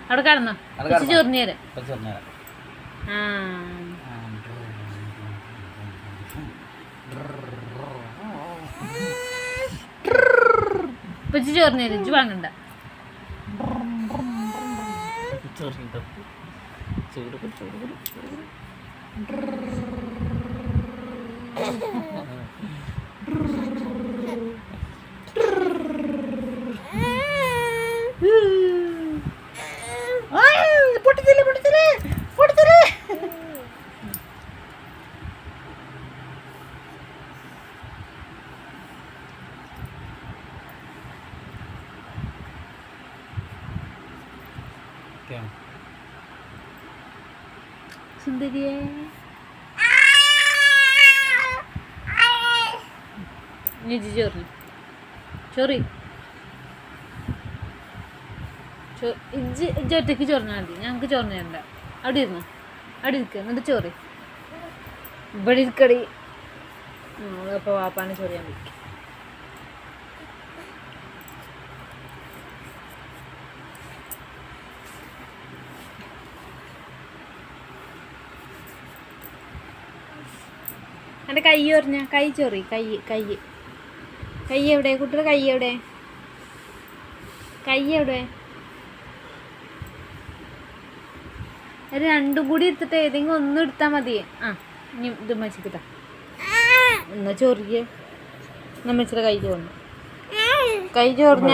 അവിടെ കടന്നോ ചൊറിഞ്ഞേര് ഇപ്പച്ചി ചൊറിഞ്ഞേര് ഇജ്ജ് വാങ്ങണ്ട സുന്ദരിയേ നിജി ചൊറി ചൊറി ഇജ്ജ് ഒറ്റയ്ക്ക് ചൊറിഞ്ഞാൽ മതി ഞങ്ങൾക്ക് ചൊറിഞ്ഞണ്ട അവിടെ ഇരുന്നു അവിടെ ഇരിക്കുക എന്നിട്ട് ചൊറി ഇവിടെ ഇരിക്കടി അപ്പോൾ വാപ്പാനെ ചൊറിയാൻ പറ്റും എൻ്റെ കൈ ചൊറിഞ്ഞ കൈ ചൊറി കൈ കൈ കൈ എവിടെ കുട്ടിയുടെ കൈ എവിടെ കൈ എവിടെ രണ്ടും കൂടി എടുത്തിട്ട് ഏതെങ്കിലും ഒന്നും എടുത്താൽ മതി ഇനി ഇത് മച്ചിക്കിട്ടാ എന്നാ ചൊറിയ നമ്മച്ചിയുടെ കൈ ചോർന്നു കൈ ചോർഞ്ഞ